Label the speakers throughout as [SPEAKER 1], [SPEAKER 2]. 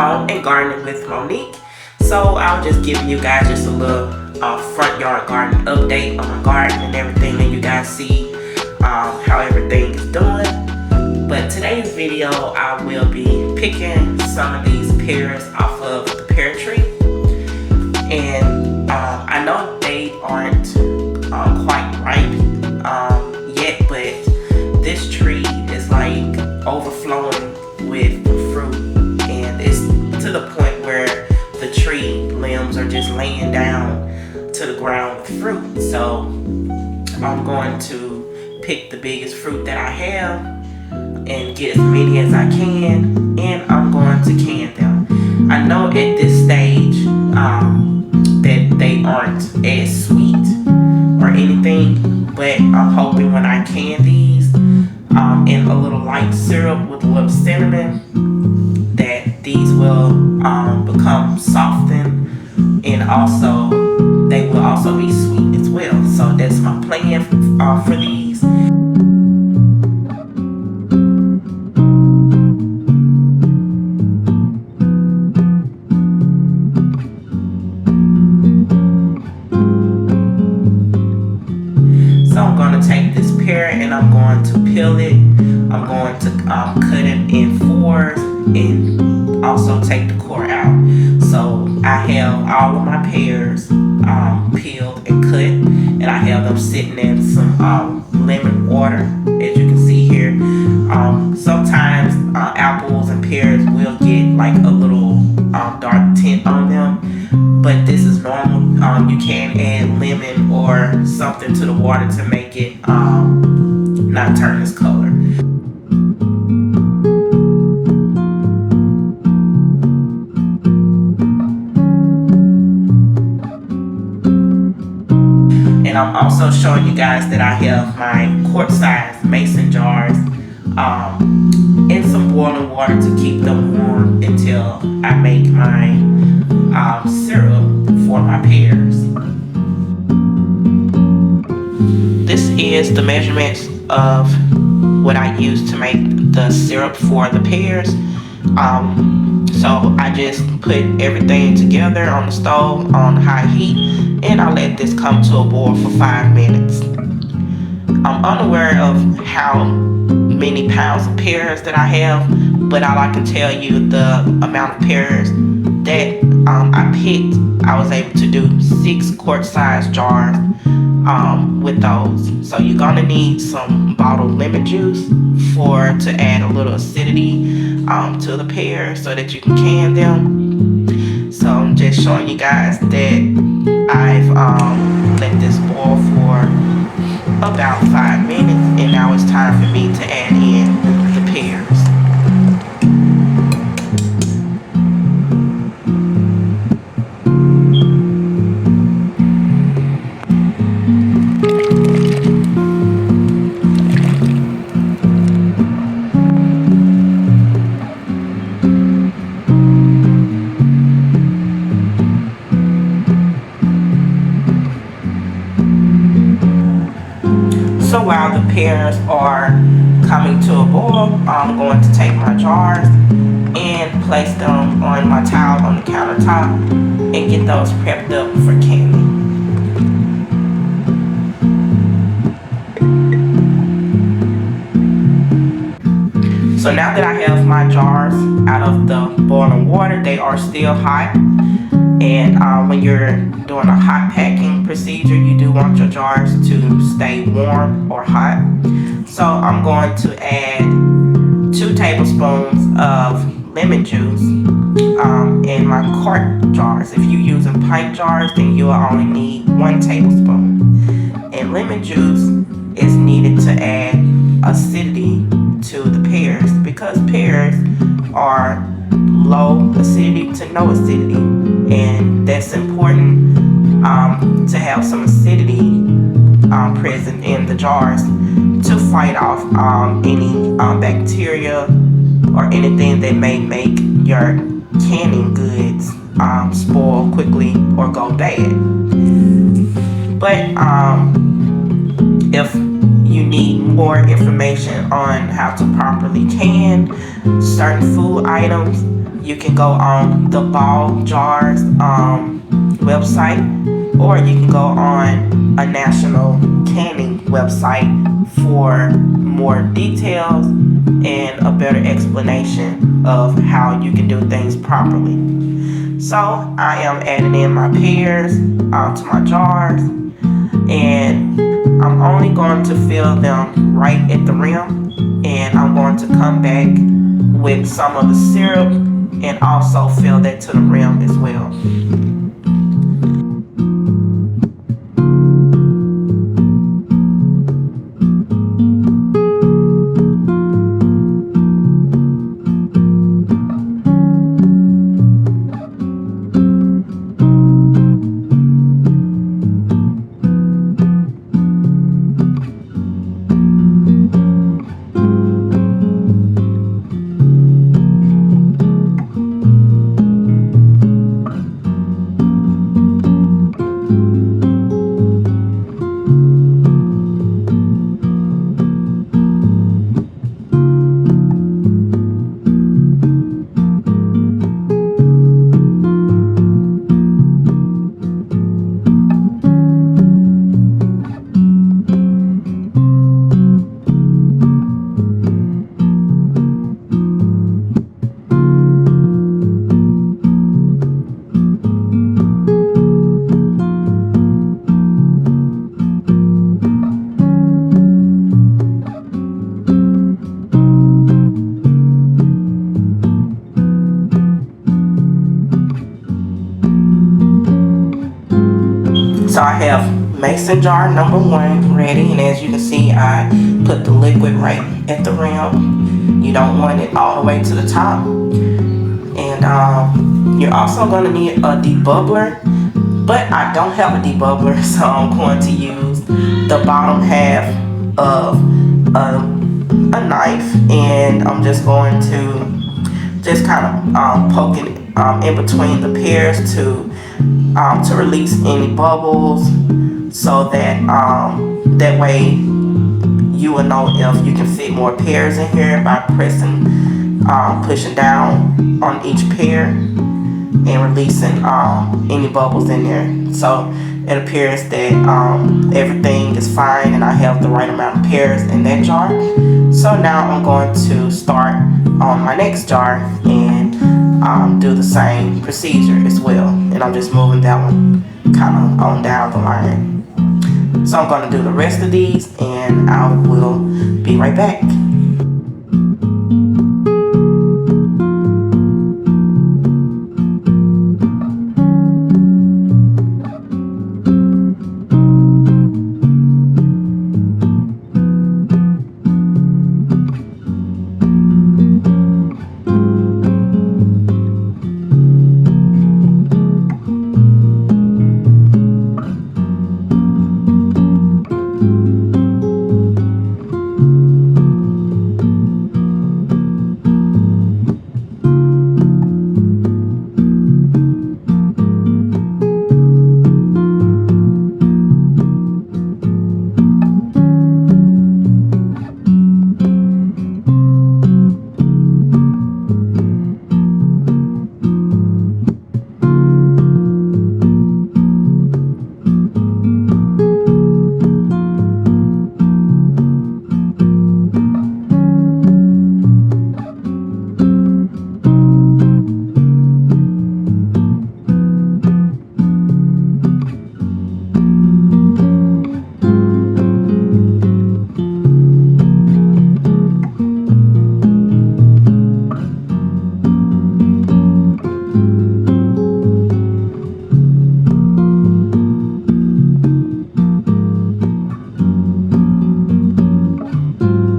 [SPEAKER 1] Home and Gardening with Monique. So I'll just give you guys just a little front yard garden update on my garden and everything, and you guys see how everything is doing. But today's video I will be picking some of these pears off of the pear tree, and I know they aren't quite ripe yet, but this tree is like overflowing with fruit, and it's to the point where the tree limbs are just laying down to the ground with fruit. So I'm going to pick the biggest fruit that I have and get as many as I can, and I'm going to can them. I know at this stage that they aren't as sweet or anything, but I'm hoping when I can these in a little light syrup with a little cinnamon, that these will become softened, and also they will also be sweet as well. So that's my plan for these. So I'm going to take this pear and I'm going to peel it. I'm going to cut it in fours and also take the core out. So I have all of my pears peeled and cut, and I have them sitting in some lemon water, as you can see here. Sometimes apples and pears will get like a little dark tint on them, but this is normal. You can add lemon or something to the water to make it not turn this color. And I'm also showing you guys that I have my quart-sized mason jars in some boiling water to keep them warm until I make my syrup for my pears. This is the measurements of what I use to make the syrup for the pears. So I just put everything together on the stove on high heat, and I let this come to a boil for 5 minutes. I'm unaware of how many pounds of pears that I have, but all I can tell you the amount of pears that I picked. I was able to do 6 quart-sized jars with those. So you're gonna need some bottled lemon juice to add a little acidity to the pears so that you can can them. So I'm just showing you guys that I've let this boil for about 5 minutes, and now it's time for me to add in the pears. So while the pears are coming to a boil, I'm going to take my jars and place them on my towel on the countertop and get those prepped up for canning. So now that I have my jars out of the boiling water, they are still hot. And when you're doing a hot packing procedure, you do want your jars to stay warm or hot. So I'm going to add 2 tablespoons of lemon juice in my quart jars. If you're using pint jars, then you'll only need 1 tablespoon. And lemon juice is needed to add acidity to the pears, because pears are low acidity to no acidity, and that's important to have some acidity present in the jars to fight off any bacteria or anything that may make your canning goods spoil quickly or go bad. But if you need more information on how to properly can certain food items, you can go on the Ball Jars website, or you can go on a national canning website for more details and a better explanation of how you can do things properly. So I am adding in my pears to my jars, and I'm only going to fill them right at the rim, and I'm going to come back with some of the syrup and also fill that to the rim as well. So I have mason jar number 1 ready, and as you can see, I put the liquid right at the rim. You don't want it all the way to the top. And you're also going to need a debubbler, but I don't have a debubbler, so I'm going to use the bottom half of a knife, and I'm just going to kind of poke it in between the pears to release any bubbles, so that that way you will know if you can fit more pears in here by pushing down on each pear and releasing any bubbles in there. So it appears that everything is fine and I have the right amount of pears in that jar. So now I'm going to start on my next jar and do the same procedure as well, and I'm just moving that one kind of on down the line. So I'm going to do the rest of these, and I will be right back.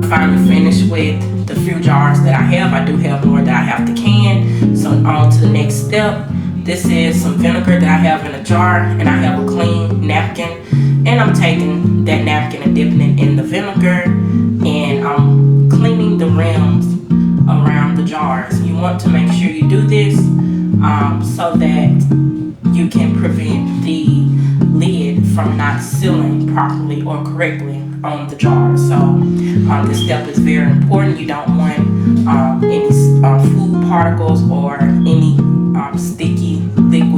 [SPEAKER 1] Finally finished with the few jars that I have. I do have more that I have to can. So on to the next step. This is some vinegar that I have in a jar, and I have a clean napkin, and I'm taking that napkin and dipping it in the vinegar, and I'm cleaning the rims around the jars. You want to make sure you do this so that you can prevent the lid from not sealing properly or correctly on the jar. So this step is very important. You don't want any food particles or any sticky liquid